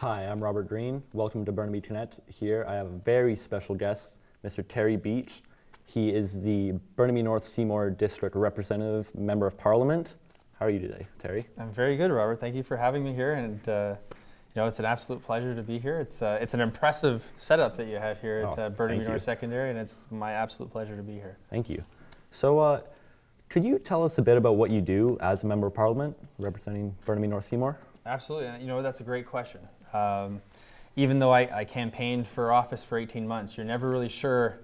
Hi, I'm Robert Green. Welcome to Burnaby Connect. Here I have a very special guest, Mr. Beech. He is the Burnaby North-Seymour District Representative Member of Parliament. How are you today, Terry? I'm very good, Robert. Thank you for having me here, and it's an absolute pleasure to be here. It's an impressive setup that you have here at Burnaby North-Secondary, and it's my absolute pleasure to be here. Thank you. So, could you tell us a bit about what you do as a Member of Parliament representing Burnaby North-Seymour? Absolutely. And, that's a great question. Even though I campaigned for office for 18 months, you're never really sure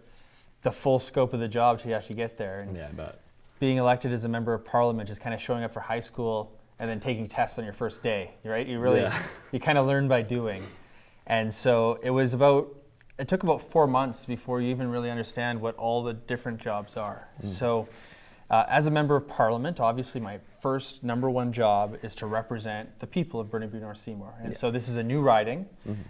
the full scope of the job till you actually get there. And yeah, I bet. Being elected as a Member of Parliament is kind of showing up for high school and then taking tests on your first day, right? You kind of learn by doing. And so it took about 4 months before you even really understand what all the different jobs are. So as a Member of Parliament, obviously my first number one job is to represent the people of Burnaby North-Seymour. And so this is a new riding.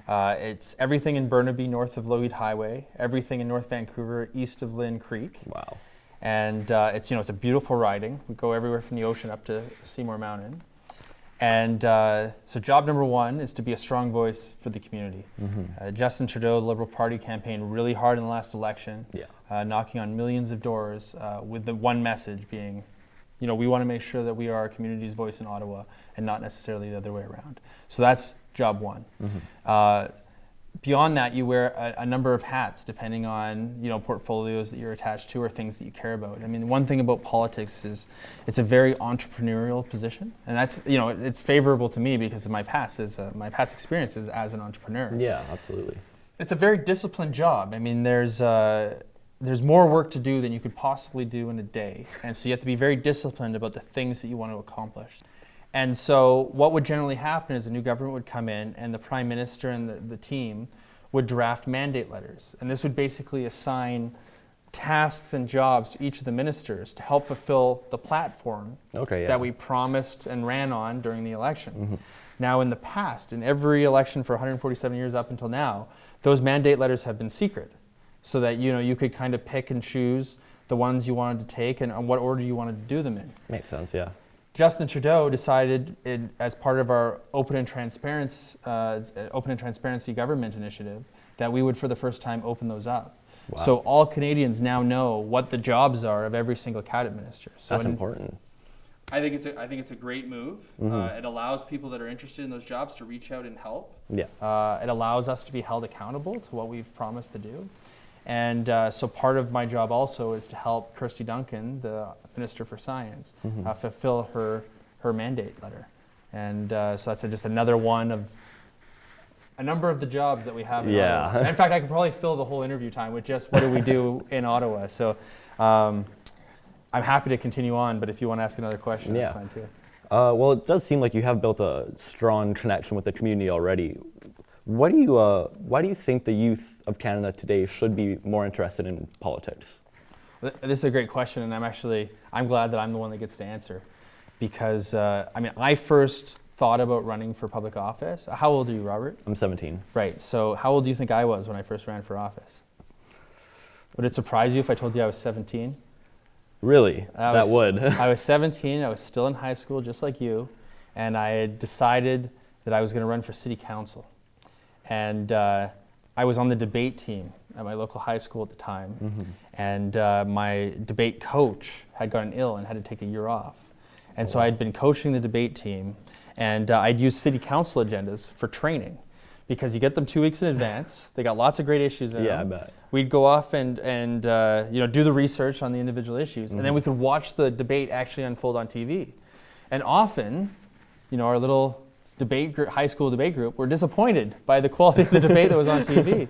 It's everything in Burnaby north of Lougheed Highway, everything in North Vancouver east of Lynn Creek. Wow. And it's a beautiful riding. We go everywhere from the ocean up to Seymour Mountain. And so job number one is to be a strong voice for the community. Justin Trudeau, the Liberal Party, campaigned really hard in the last election, knocking on millions of doors with the one message being, we want to make sure that we are our community's voice in Ottawa and not necessarily the other way around. So that's job one. Beyond that, you wear a number of hats depending on portfolios that you're attached to or things that you care about. I mean, one thing about politics is it's a very entrepreneurial position, and that's it's favorable to me because of my past experiences as an entrepreneur. Yeah, absolutely. It's a very disciplined job. I mean, there's more work to do than you could possibly do in a day, and so you have to be very disciplined about the things that you want to accomplish. And so what would generally happen is a new government would come in and the Prime Minister and the team would draft mandate letters. And this would basically assign tasks and jobs to each of the ministers to help fulfill the platform that we promised and ran on during the election. Now in the past, in every election for 147 years up until now, those mandate letters have been secret so that you could kind of pick and choose the ones you wanted to take and what order you wanted to do them in. Makes sense, yeah. Justin Trudeau decided, as part of our open and transparency government initiative, that we would, for the first time, open those up. Wow. So all Canadians now know what the jobs are of every single cabinet minister. So that's important. I think it's a great move. It allows people that are interested in those jobs to reach out and help. Yeah. It allows us to be held accountable to what we've promised to do. And so part of my job also is to help Kirsty Duncan, the Minister for Science, fulfill her mandate letter. And so that's just another one of a number of the jobs that we have in Ottawa. In fact, I could probably fill the whole interview time with just what do we do in Ottawa. So I'm happy to continue on, but if you want to ask another question, that's fine too. Well, it does seem like you have built a strong connection with the community already. Why do you think the youth of Canada today should be more interested in politics? This is a great question, and I'm glad that I'm the one that gets to answer, because I first thought about running for public office. How old are you, Robert? I'm 17. Right. So how old do you think I was when I first ran for office? Would it surprise you if I told you I was 17? Really? That would. I was 17. I was still in high school, just like you, and I had decided that I was going to run for city council. And I was on the debate team at my local high school at the time. And my debate coach had gotten ill and had to take a year off. And so I'd been coaching the debate team, and I'd use city council agendas for training, because you get them 2 weeks in advance. They got lots of great issues in them. Yeah, I bet. We'd go off and do the research on the individual issues, and then we could watch the debate actually unfold on TV. And often, our little high school debate group were disappointed by the quality of the debate that was on TV.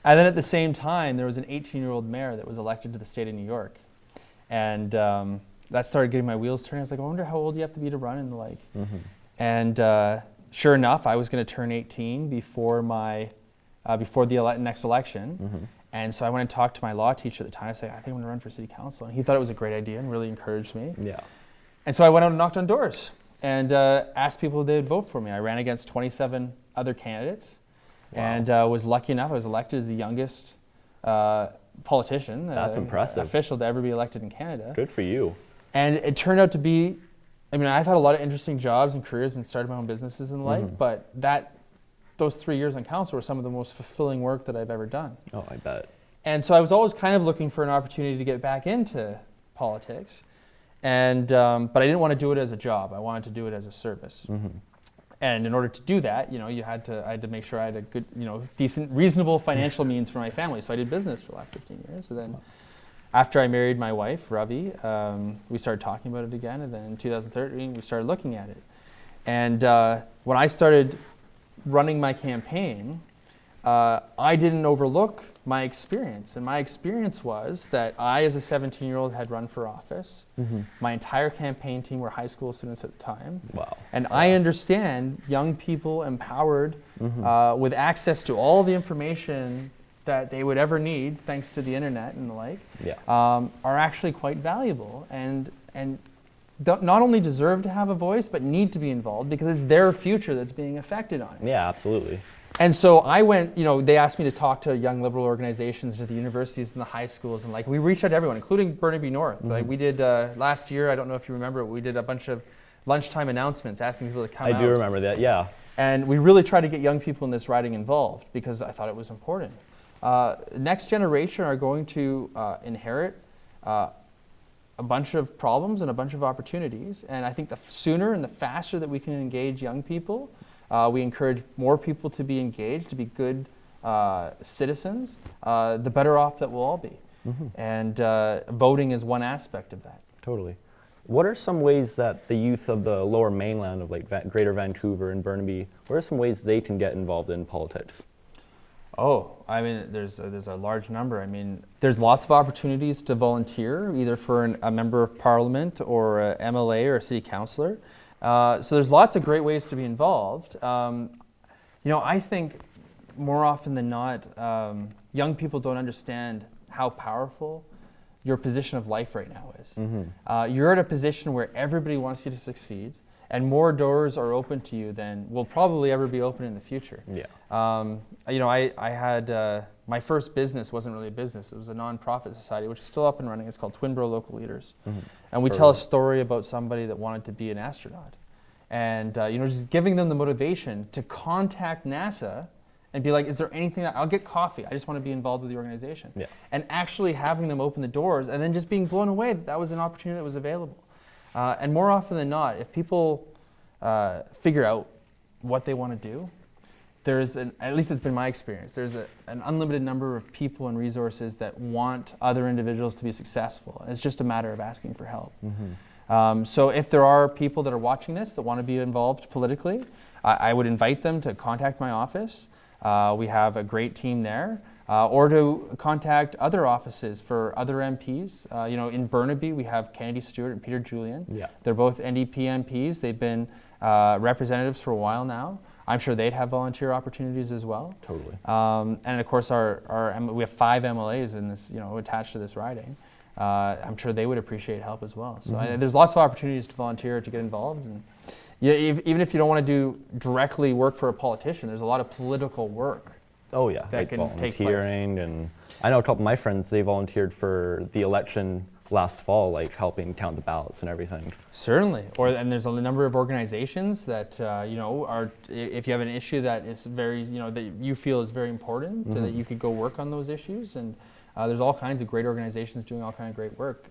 And then at the same time, there was an 18-year-old mayor that was elected to the state of New York. And that started getting my wheels turning. I was like, I wonder how old you have to be to run and the like. And sure enough, I was going to turn 18 before the next election. And so I went and talked to my law teacher at the time. I said, I think I'm going to run for city council. And he thought it was a great idea and really encouraged me. Yeah. And so I went out and knocked on doors and asked people if they would vote for me. I ran against 27 other candidates and was lucky enough. I was elected as the youngest politician, That's impressive. official to ever be elected in Canada. Good for you. And it turned out to be, I've had a lot of interesting jobs and careers and started my own businesses and the like, but those 3 years on council were some of the most fulfilling work that I've ever done. Oh, I bet. And so I was always kind of looking for an opportunity to get back into politics. And, but I didn't want to do it as a job. I wanted to do it as a service. And in order to do that, I had to make sure I had a good, decent, reasonable financial means for my family. So I did business for the last 15 years. And then after I married my wife, Ravi, we started talking about it again. And then in 2013, we started looking at it. And when I started running my campaign, I didn't overlook my experience. And my experience was that I, as a 17-year-old, had run for office. My entire campaign team were high school students at the time. Wow. And I understand young people empowered with access to all the information that they would ever need, thanks to the internet and the like, are actually quite valuable and not only deserve to have a voice, but need to be involved because it's their future that's being affected on it. Yeah, absolutely. And so I went, they asked me to talk to young liberal organizations, to the universities and the high schools, and we reached out to everyone, including Burnaby North. Like we did last year, I don't know if you remember, we did a bunch of lunchtime announcements asking people to come out. I do remember that, yeah. And we really tried to get young people in this riding involved because I thought it was important. Next generation are going to inherit a bunch of problems and a bunch of opportunities. And I think the sooner and the faster that we can engage young people, we encourage more people to be engaged, to be good citizens, the better off that we'll all be. And voting is one aspect of that. Totally. What are some ways that the youth of the lower mainland of Greater Vancouver and Burnaby, what are some ways they can get involved in politics? Oh, I mean, there's a large number. I mean, there's lots of opportunities to volunteer, either for a member of parliament or a MLA or a city councillor. So there's lots of great ways to be involved. I think more often than not, young people don't understand how powerful your position of life right now is. You're at a position where everybody wants you to succeed, and more doors are open to you than will probably ever be open in the future. Yeah. I had my first business wasn't really a business; it was a non-profit society, which is still up and running. It's called Twinborough Local Leaders, and we tell a story about somebody that wanted to be an astronaut, and just giving them the motivation to contact NASA and be like, is there anything I'll get coffee. I just want to be involved with the organization. Yeah. And actually having them open the doors and then just being blown away that was an opportunity that was available. And more often than not, if people figure out what they want to do, at least it's been my experience, there's an unlimited number of people and resources that want other individuals to be successful. It's just a matter of asking for help. So if there are people that are watching this that want to be involved politically, I would invite them to contact my office. We have a great team there. Or to contact other offices for other MPs. In Burnaby, we have Kennedy Stewart and Peter Julian. Yeah. They're both NDP MPs. They've been representatives for a while now. I'm sure they'd have volunteer opportunities as well. Totally. And of course, we have 5 MLAs in this, attached to this riding. I'm sure they would appreciate help as well. So there's lots of opportunities to volunteer, to get involved. And even if you don't want to do directly work for a politician, there's a lot of political work. Oh yeah, that can take place. Volunteering, and I know a couple of my friends, they volunteered for the election last fall, helping count the ballots and everything. Certainly, and there's a number of organizations that are, if you have an issue that is very, that you feel is very important, that you could go work on those issues, and there's all kinds of great organizations doing all kinds of great work.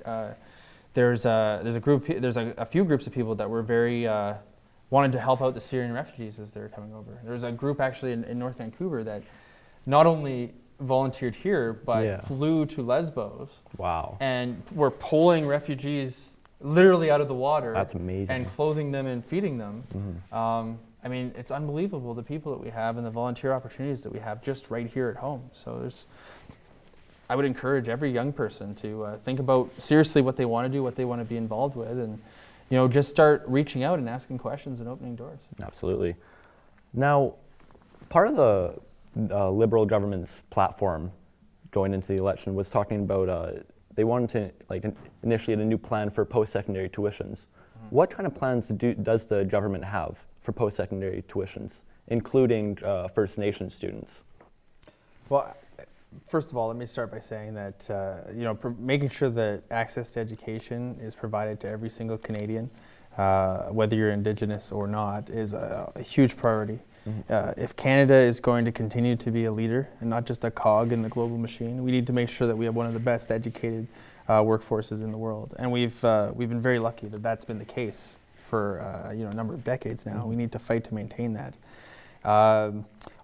There's a few groups of people that were very wanted to help out the Syrian refugees as they're coming over. There's a group actually in North Vancouver that not only volunteered here, but flew to Lesbos. Wow. And were pulling refugees literally out of the water. That's amazing. And clothing them and feeding them. It's unbelievable, the people that we have and the volunteer opportunities that we have just right here at home. So I would encourage every young person to think about seriously what they want to do, what they want to be involved with, and just start reaching out and asking questions and opening doors. Absolutely. Now, part of the Liberal government's platform going into the election was talking about they wanted to initiate a new plan for post-secondary tuitions. What kind of plans does the government have for post-secondary tuitions, including First Nation students? Well, first of all, let me start by saying that making sure that access to education is provided to every single Canadian, whether you're Indigenous or not, is a huge priority. If Canada is going to continue to be a leader and not just a cog in the global machine, we need to make sure that we have one of the best educated workforces in the world. And we've been very lucky that that's been the case for a number of decades now. We need to fight to maintain that.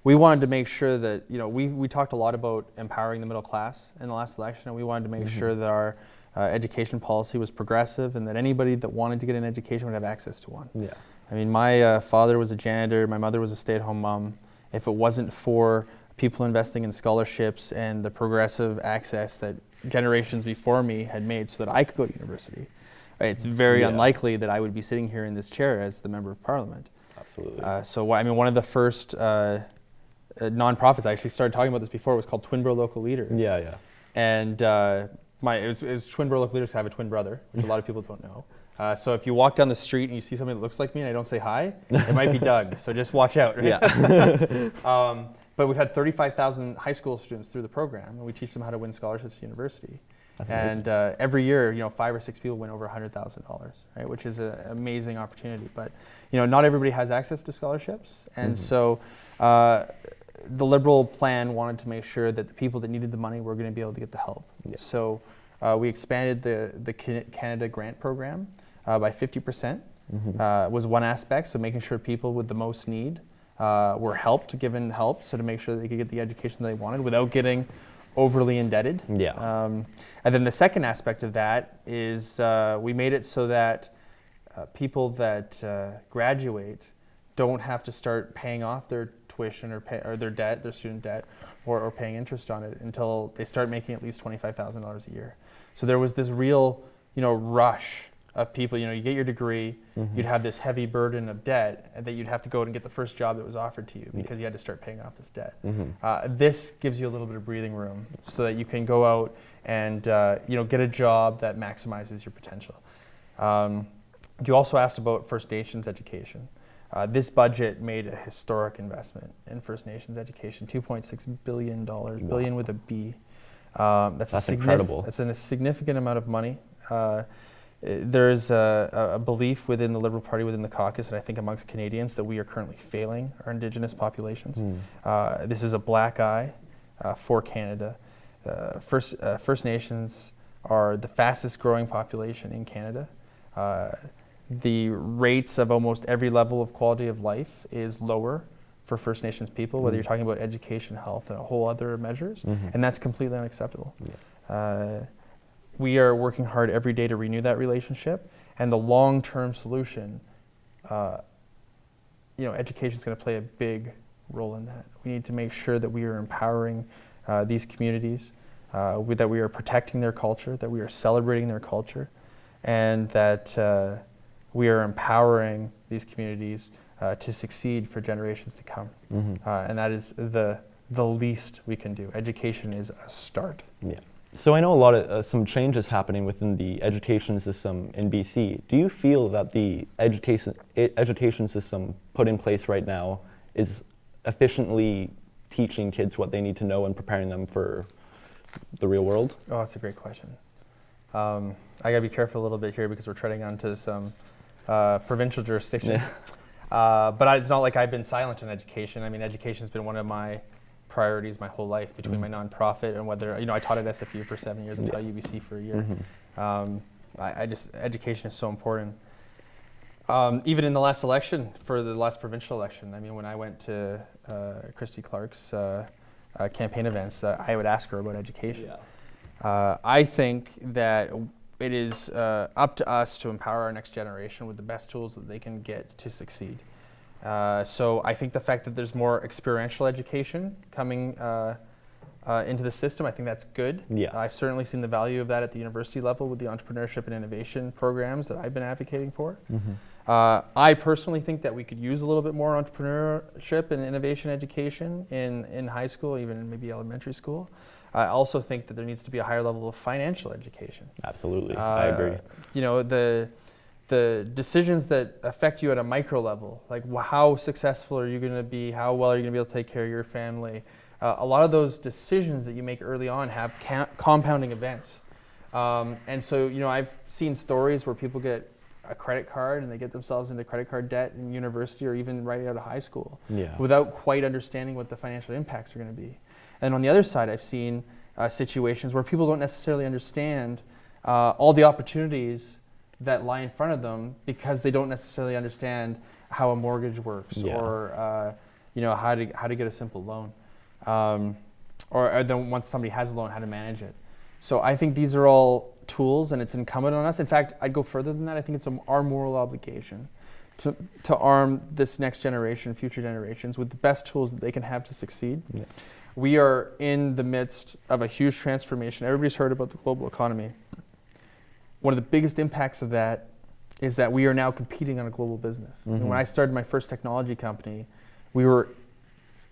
We wanted to make sure that, we talked a lot about empowering the middle class in the last election, and we wanted to make sure that our education policy was progressive and that anybody that wanted to get an education would have access to one. Yeah. I mean, my father was a janitor, my mother was a stay-at-home mom. If it wasn't for people investing in scholarships and the progressive access that generations before me had made so that I could go to university, it's very unlikely that I would be sitting here in this chair as the Member of Parliament. Absolutely. One of the first nonprofits, I actually started talking about this before, was called Twinborough Local Leaders. Yeah, yeah. And it was Twinborough Local Leaders. I have a twin brother, which a lot of people don't know. So if you walk down the street and you see somebody that looks like me and I don't say hi, it might be Doug. So just watch out. Right? Yeah. But we've had 35,000 high school students through the program, and we teach them how to win scholarships to university. That's and every year, 5 or 6 people win over $100,000, right? Which is an amazing opportunity. But not everybody has access to scholarships, and so the Liberal plan wanted to make sure that the people that needed the money were going to be able to get the help. Yeah. So we expanded the Canada Grant Program by 50%. Was one aspect, so making sure people with the most need were given help, so to make sure that they could get the education they wanted without getting overly indebted. Yeah. And then the second aspect of that is we made it so that people that graduate don't have to start paying off their tuition or their debt, their student debt, or paying interest on it until they start making at least $25,000 a year. So there was this real, rush of people. You get your degree, you'd have this heavy burden of debt, and that you'd have to go and get the first job that was offered to you because you had to start paying off this debt. This gives you a little bit of breathing room so that you can go out and get a job that maximizes your potential. You also asked about First Nations education. This budget made a historic investment in First Nations education, $2.6 billion, billion with a B. That's incredible. It's a significant amount of money. There is a belief within the Liberal Party, within the caucus, and I think amongst Canadians, that we are currently failing our Indigenous populations. This is a black eye for Canada. First Nations are the fastest growing population in Canada. The rates of almost every level of quality of life is lower for First Nations people, whether you're talking about education, health, and a whole other measures, and that's completely unacceptable. Yeah. We are working hard every day to renew that relationship, and the long-term solution, education is going to play a big role in that. We need to make sure that we are empowering these communities, that we are protecting their culture, that we are celebrating their culture, and that we are empowering these communities to succeed for generations to come. And that is the least we can do. Education is a start. Yeah. So I know a lot of some changes happening within the education system in BC. Do you feel that the education system put in place right now is efficiently teaching kids what they need to know and preparing them for the real world? Oh, that's a great question. I gotta be careful a little bit here because we're treading onto some provincial jurisdiction. But it's not like I've been silent in education. I mean, education's been one of my priorities my whole life, between my nonprofit and whether, I taught at SFU for 7 years and taught at UBC for a year. Education is so important. Even in the last election, for the last provincial election, I mean, when I went to Christy Clark's campaign events, I would ask her about education. I think that it is up to us to empower our next generation with the best tools that they can get to succeed. So I think the fact that there's more experiential education coming into the system, I think that's good. I've certainly seen the value of that at the university level with the entrepreneurship and innovation programs that I've been advocating for. I personally think that we could use a little bit more entrepreneurship and innovation education in high school, even maybe elementary school. I also think that there needs to be a higher level of financial education. Absolutely, I agree. The decisions that affect you at a micro level, like how successful are you going to be, how well are you going to be able to take care of your family, a lot of those decisions that you make early on have compounding events. And so, I've seen stories where people get a credit card and they get themselves into credit card debt in university or even right out of high school Yeah. without quite understanding what the financial impacts are going to be. And on the other side, I've seen situations where people don't necessarily understand all the opportunities that lie in front of them because they don't necessarily understand how a mortgage works or how to get a simple loan, or then once somebody has a loan, how to manage it. So I think these are all tools, and it's incumbent on us. In fact, I'd go further than that. I think it's our moral obligation to arm this next generation, future generations, with the best tools that they can have to succeed. Yeah. We are in the midst of a huge transformation. Everybody's heard about the global economy. One of the biggest impacts of that is that we are now competing on a global business. Mm-hmm. And when I started my first technology company, we were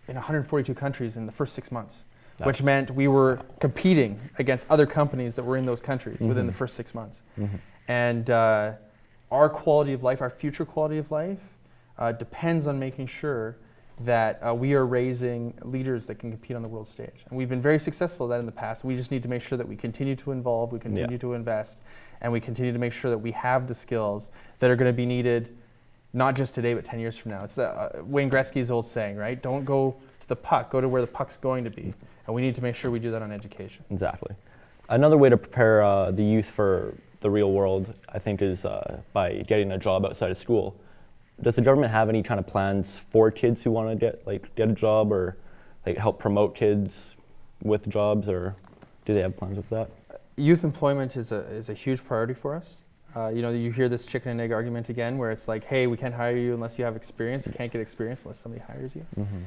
in 142 countries in the first 6 months, which meant we were competing against other companies that were in those countries within the first 6 months. Mm-hmm. And our quality of life, our future quality of life, depends on making sure that we are raising leaders that can compete on the world stage. And we've been very successful at that in the past. We just need to make sure that we continue to involve, we continue to invest, and we continue to make sure that we have the skills that are going to be needed not just today, but 10 years from now. It's Wayne Gretzky's old saying, right? Don't go to the puck, go to where the puck's going to be. And we need to make sure we do that on education. Exactly. Another way to prepare the youth for the real world, I think, is by getting a job outside of school. Does the government have any kind of plans for kids who want to get a job, or help promote kids with jobs, or do they have plans with that? Youth employment is a huge priority for us. You hear this chicken and egg argument again, where it's like, hey, we can't hire you unless you have experience. You can't get experience unless somebody hires you. Mm-hmm.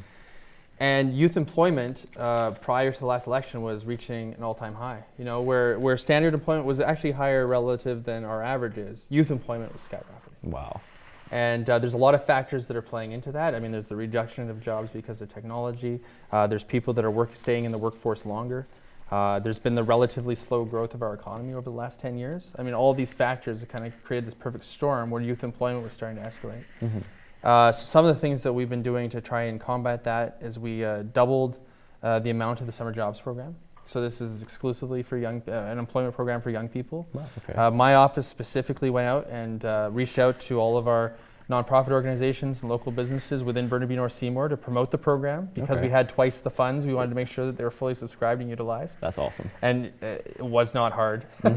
And youth employment prior to the last election was reaching an all-time high. Where standard employment was actually higher relative than our averages, youth employment was skyrocketing. Wow. And there's a lot of factors that are playing into that. I mean, there's the reduction of jobs because of technology. There's people that are staying in the workforce longer. There's been the relatively slow growth of our economy over the last 10 years. I mean, all of these factors have kind of created this perfect storm where youth employment was starting to escalate. Mm-hmm. So some of the things that we've been doing to try and combat that is we doubled the amount of the summer jobs program. So this is exclusively for an employment program for young people. Wow, okay. My office specifically went out and reached out to all of our nonprofit organizations and local businesses within Burnaby North-Seymour to promote the program. Because we had twice the funds, we wanted to make sure that they were fully subscribed and utilized. That's awesome. And it was not hard. We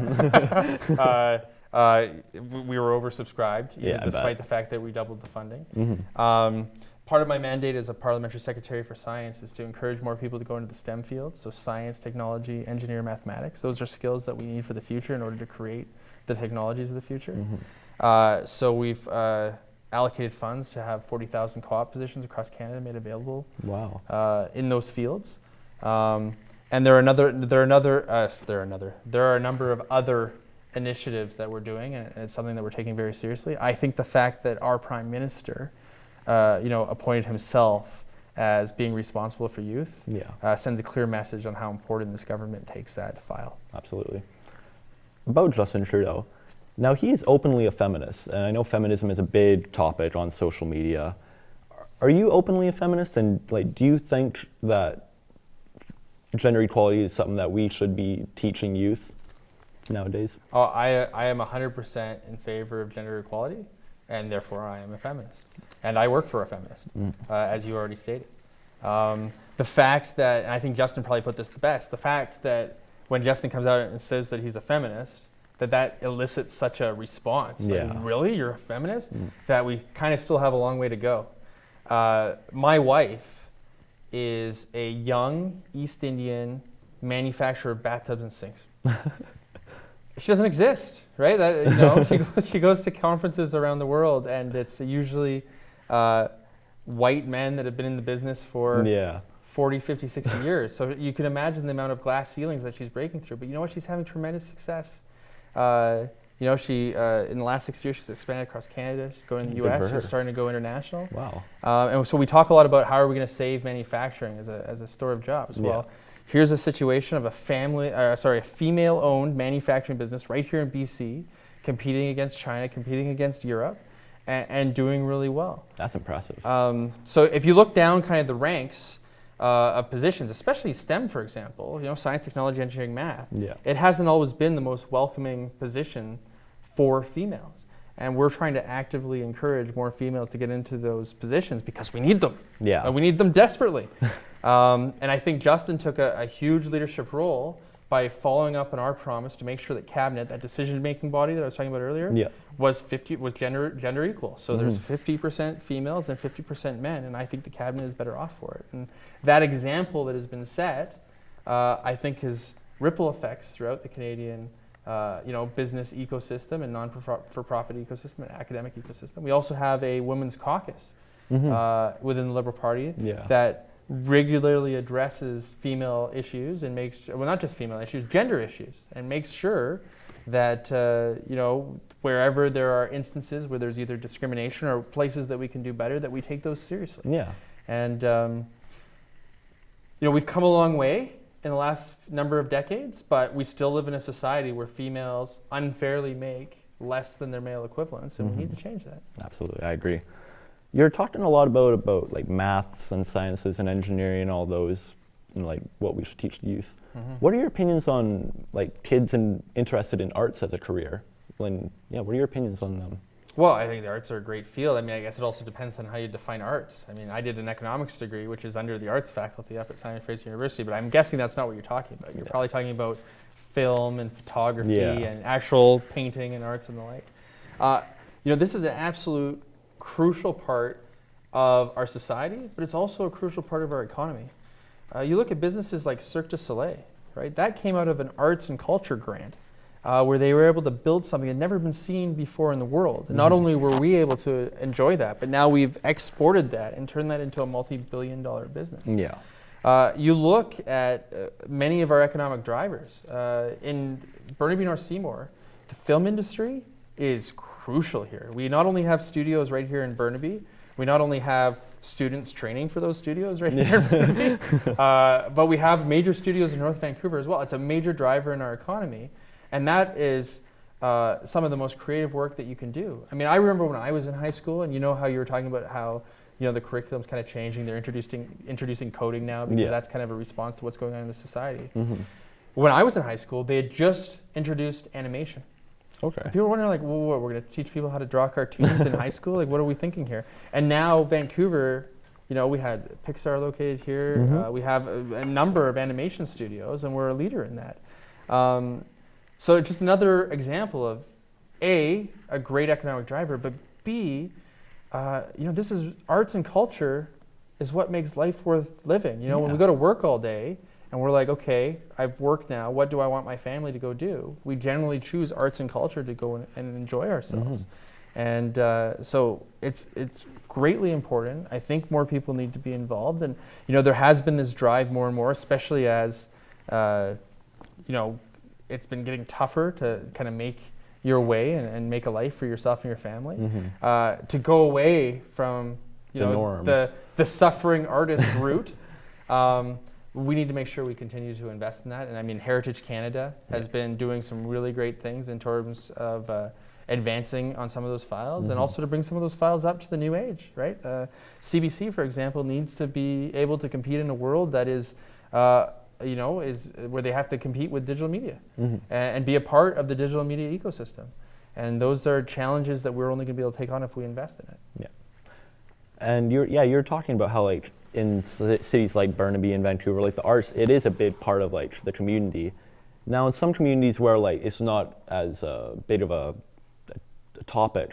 were oversubscribed, despite the fact that we doubled the funding. Mm-hmm. Part of my mandate as a parliamentary secretary for science is to encourage more people to go into the STEM fields, so science, technology, engineering, mathematics. Those are skills that we need for the future in order to create the technologies of the future. Mm-hmm. So we've allocated funds to have 40,000 co-op positions across Canada made available. Wow. In those fields. And there are a number of other initiatives that we're doing, and it's something that we're taking very seriously. I think the fact that our Prime Minister appointed himself as being responsible for youth sends a clear message on how important this government takes that to file. Absolutely. About Justin Trudeau, now he's openly a feminist, and I know feminism is a big topic on social media. Are you openly a feminist, and do you think that gender equality is something that we should be teaching youth nowadays? Oh, I am 100% in favor of gender equality, and therefore I am a feminist. And I work for a feminist, as you already stated. The fact that, and I think Justin probably put this the best, the fact that when Justin comes out and says that he's a feminist, that elicits such a response. Yeah. Like, really? You're a feminist? That we kind of still have a long way to go. My wife is a young East Indian manufacturer of bathtubs and sinks. She doesn't exist, right? She goes to conferences around the world, and it's usually white men that have been in the business for 40, 50, 60 years. So you can imagine the amount of glass ceilings that she's breaking through. But you know what? She's having tremendous success. She in the last 6 years, she's expanded across Canada. She's going to the U.S. She's starting to go international. Wow. And so we talk a lot about how are we going to save manufacturing as a store of jobs. Well, here's a situation of a female-owned manufacturing business right here in BC, competing against China, competing against Europe, and doing really well. That's impressive. So if you look down kind of the ranks of positions, especially STEM, for example, science, technology, engineering, math, it hasn't always been the most welcoming position for females. And we're trying to actively encourage more females to get into those positions because we need them. Yeah. We need them desperately. And I think Justin took a huge leadership role by following up on our promise to make sure that cabinet, that decision-making body that I was talking about earlier, Yeah. was gender equal. So there's 50% females and 50% men, and I think the cabinet is better off for it. And that example that has been set, I think, has ripple effects throughout the Canadian business ecosystem and non-for-profit ecosystem and academic ecosystem. We also have a women's caucus within the Liberal Party that regularly addresses female issues and makes, well, not just female issues, gender issues, and makes sure that, wherever there are instances where there's either discrimination or places that we can do better, that we take those seriously. Yeah. And, we've come a long way in the last number of decades, but we still live in a society where females unfairly make less than their male equivalents, and we need to change that. Absolutely, I agree. You're talking a lot about like maths and sciences and engineering and all those, and like what we should teach the youth. What are your opinions on like kids interested in arts as a career? What are your opinions on them? Well, I think the arts are a great field. I mean, I guess it also depends on how you define arts. I mean, I did an economics degree, which is under the arts faculty up at Simon Fraser University, but I'm guessing that's not what you're talking about. You're probably talking about film and photography and actual painting and arts and the like. This is an absolute crucial part of our society, but it's also a crucial part of our economy. You look at businesses like Cirque du Soleil, right? That came out of an arts and culture grant. Where they were able to build something that had never been seen before in the world. And not only were we able to enjoy that, but now we've exported that and turned that into a multi-billion-dollar business. Yeah. You look at many of our economic drivers. In Burnaby North-Seymour, the film industry is crucial here. We not only have studios right here in Burnaby, we not only have students training for those studios right here in Burnaby, but we have major studios in North Vancouver as well. It's a major driver in our economy. And that is some of the most creative work that you can do. I mean, I remember when I was in high school, and you know how you were talking about how the curriculum's kind of changing. They're introducing coding now because that's kind of a response to what's going on in the society. When I was in high school, they had just introduced animation. Okay. People were wondering, like, well, what, we're going to teach people how to draw cartoons in high school? Like, what are we thinking here? And now Vancouver, we had Pixar located here. We have a number of animation studios, and we're a leader in that. So it's just another example of A, a great economic driver, but B, this is arts and culture is what makes life worth living. When we go to work all day and we're like, okay, I've worked now, what do I want my family to go do? We generally choose arts and culture to go and enjoy ourselves. And so it's greatly important. I think more people need to be involved. And, there has been this drive more and more, especially as, it's been getting tougher to kind of make your way and make a life for yourself and your family. To go away from the suffering artist route, we need to make sure we continue to invest in that. And I mean, Heritage Canada has been doing some really great things in terms of advancing on some of those files, and also to bring some of those files up to the new age, right? CBC, for example, needs to be able to compete in a world that is is where they have to compete with digital media and be a part of the digital media ecosystem. And those are challenges that we're only going to be able to take on if we invest in it. Yeah. And you're talking about how like in cities like Burnaby and Vancouver, like the arts, it is a big part of like the community. Now in some communities where like it's not as big of a topic,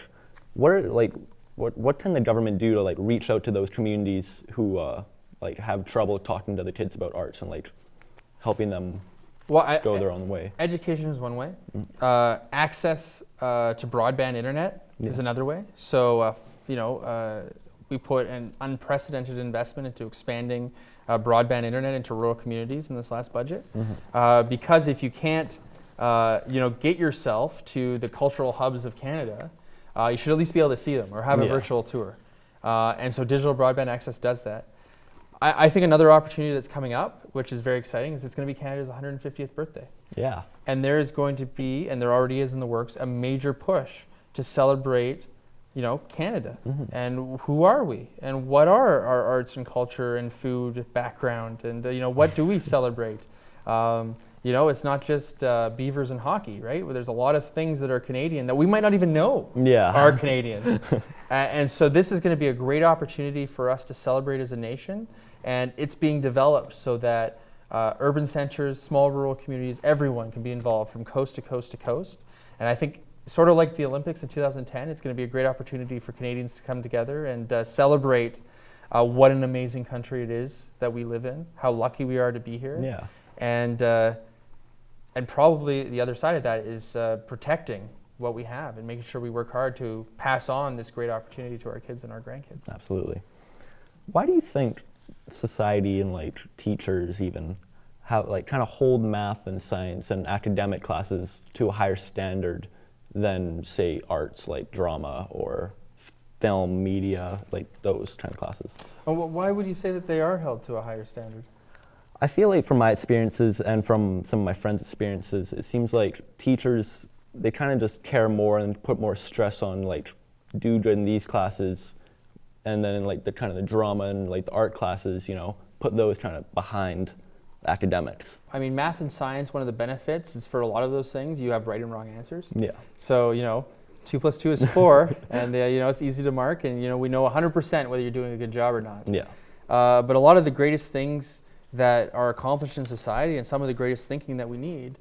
what can the government do to like reach out to those communities who like have trouble talking to the kids about arts and like helping them go their own way? Education is one way. Access to broadband internet is another way. So, we put an unprecedented investment into expanding broadband internet into rural communities in this last budget. Because if you can't, get yourself to the cultural hubs of Canada, you should at least be able to see them or have a virtual tour. And so digital broadband access does that. I think another opportunity that's coming up, which is very exciting, is it's going to be Canada's 150th birthday. Yeah. And there is going to be, and there already is in the works, a major push to celebrate, Canada. And who are we? And what are our arts and culture and food background? And, what do we celebrate? You know, it's not just beavers and hockey, right? Where there's a lot of things that are Canadian that we might not even know are Canadian. And so this is going to be a great opportunity for us to celebrate as a nation. And it's being developed so that urban centers, small rural communities, everyone can be involved from coast to coast to coast. And I think sort of like the Olympics in 2010, it's going to be a great opportunity for Canadians to come together and celebrate what an amazing country it is that we live in, how lucky we are to be here. Yeah. And probably the other side of that is protecting what we have and making sure we work hard to pass on this great opportunity to our kids and our grandkids. Absolutely. Why do you think society and like teachers even have like kind of hold math and science and academic classes to a higher standard than say arts like drama or film, media, like those kind of classes? Why would you say that they are held to a higher standard? I feel like from my experiences and from some of my friends' experiences, it seems like teachers, they kind of just care more and put more stress on like do good in these classes, and then in like the kind of the drama and like the art classes, you know, put those kind of behind academics. I mean, math and science, one of the benefits is for a lot of those things, you have right and wrong answers. Yeah. So, you know, 2 + 2 is 4, and you know, it's easy to mark, and you know, we know 100% whether you're doing a good job or not. Yeah. But a lot of the greatest things that are accomplished in society and some of the greatest thinking that we need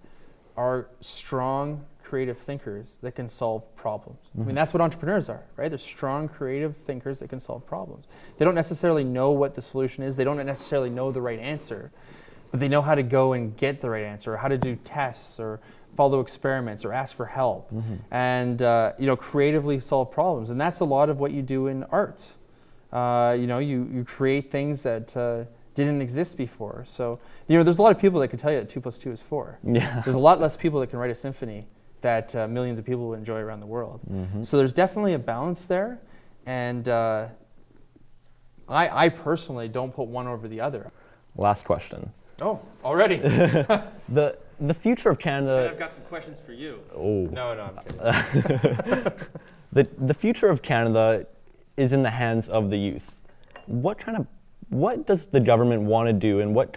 are strong, creative thinkers that can solve problems. I mean, that's what entrepreneurs are, right? They're strong, creative thinkers that can solve problems. They don't necessarily know what the solution is. They don't necessarily know the right answer, but they know how to go and get the right answer, or how to do tests, or follow experiments, or ask for help, and you know, creatively solve problems. And that's a lot of what you do in art. You know, you create things that didn't exist before. So, you know, there's a lot of people that can tell you that 2 + 2 is 4. Yeah. There's a lot less people that can write a symphony that millions of people will enjoy around the world. So there's definitely a balance there, and I personally don't put one over the other. Last question. Oh, already? The future of Canada. I've got some questions for you. Oh. No, I'm kidding. The future of Canada is in the hands of the youth. What does the government want to do, and what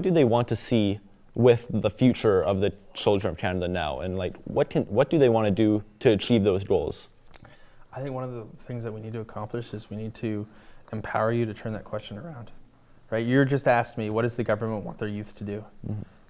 do they want to see with the future of the children of Canada now, and like what do they want to do to achieve those goals? I think one of the things that we need to accomplish is we need to empower you to turn that question around. Right? You just asked me, what does the government want their youth to do?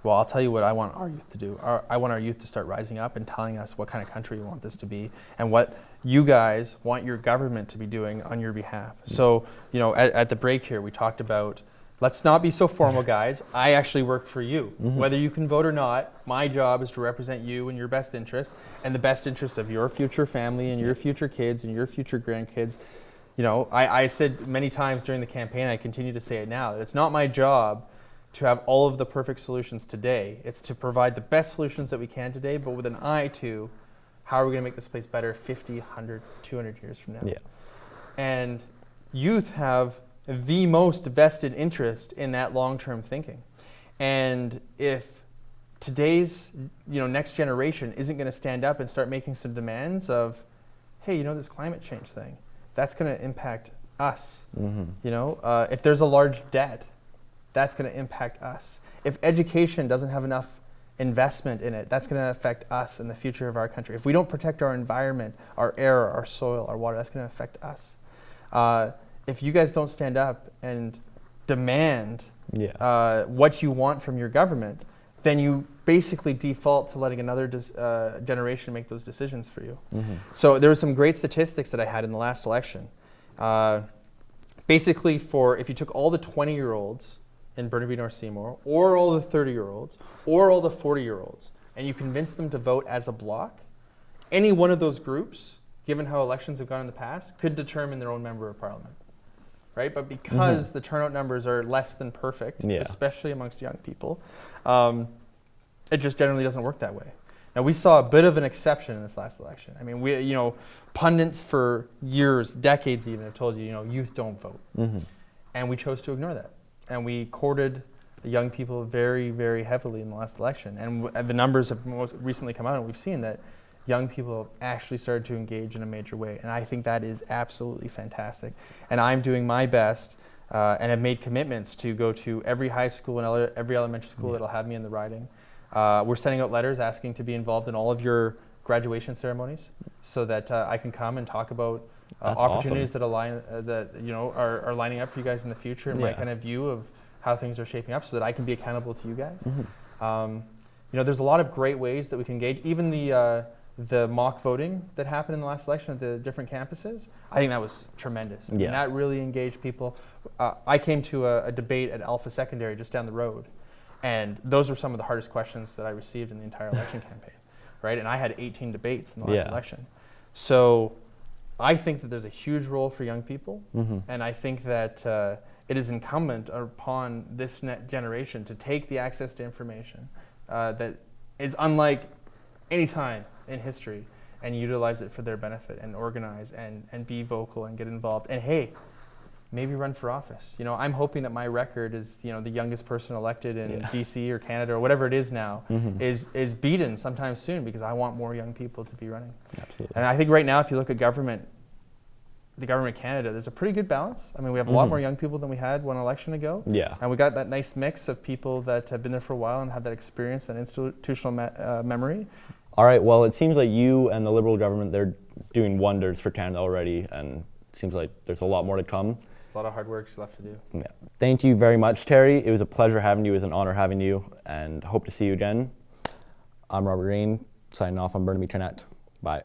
Well, I'll tell you what I want our youth to do. I want our youth to start rising up and telling us what kind of country we want this to be, and what you guys want your government to be doing on your behalf. So, you know, at the break here, we talked about, let's not be so formal, guys. I actually work for you. Whether you can vote or not, my job is to represent you and your best interests, and the best interests of your future family and your future kids and your future grandkids. You know, I said many times during the campaign, I continue to say it now, that it's not my job to have all of the perfect solutions today. It's to provide the best solutions that we can today, but with an eye to how are we going to make this place better 50, 100, 200 years from now. Yeah. And youth have the most vested interest in that long-term thinking. And if today's next generation isn't going to stand up and start making some demands of, hey, this climate change thing, that's going to impact us. If there's a large debt, that's going to impact us. If education doesn't have enough investment in it, that's going to affect us and the future of our country. If we don't protect our environment, our air, our soil, our water, that's going to affect us. If you guys don't stand up and demand what you want from your government, then you basically default to letting another generation make those decisions for you. So there were some great statistics that I had in the last election. Basically, if you took all the 20-year-olds in Burnaby North-Seymour, or all the 30-year-olds, or all the 40-year-olds, and you convinced them to vote as a block, any one of those groups, given how elections have gone in the past, could determine their own member of parliament. Right? But because the turnout numbers are less than perfect, especially amongst young people, it just generally doesn't work that way. Now, we saw a bit of an exception in this last election. I mean, pundits for years, decades even, have told you, youth don't vote. And we chose to ignore that. And we courted the young people very, very heavily in the last election. And the numbers have most recently come out, and we've seen that young people have actually started to engage in a major way. And I think that is absolutely fantastic. And I'm doing my best and have made commitments to go to every high school and every elementary school that'll have me in the riding, We're sending out letters asking to be involved in all of your graduation ceremonies, so that I can come and talk about That's opportunities awesome. that align that are lining up for you guys in the future, and my Yeah. kind of view of how things are shaping up, so that I can be accountable to you guys. Mhm. There's a lot of great ways that we can engage. Even the mock voting that happened in the last election at the different campuses, I think that was tremendous. Yeah. And that really engaged people. I came to a debate at Alpha Secondary just down the road, and those were some of the hardest questions that I received in the entire election campaign, right? And I had 18 debates in the last Yeah. election. So I think that there's a huge role for young people, Mhm. and I think that it is incumbent upon this next generation to take the access to information that is unlike any time in history, and utilize it for their benefit, and organize and be vocal and get involved. And hey, maybe run for office. I'm hoping that my record is, the youngest person elected in Yeah. BC or Canada or whatever it is now, Mhm. is beaten sometime soon, because I want more young people to be running. Absolutely. And I think right now, if you look at the government of Canada, there's a pretty good balance. I mean, we have a lot Mhm. more young people than we had one election ago. Yeah. And we got that nice mix of people that have been there for a while and have that experience, that institutional memory. All right. Well, it seems like you and the Liberal government, they're doing wonders for Canada already, and it seems like there's a lot more to come. It's a lot of hard work left to do. Yeah. Thank you very much, Terry. It was a pleasure having you. It was an honor having you, and hope to see you again. I'm Robert Green, signing off on Burnaby Internet. Bye.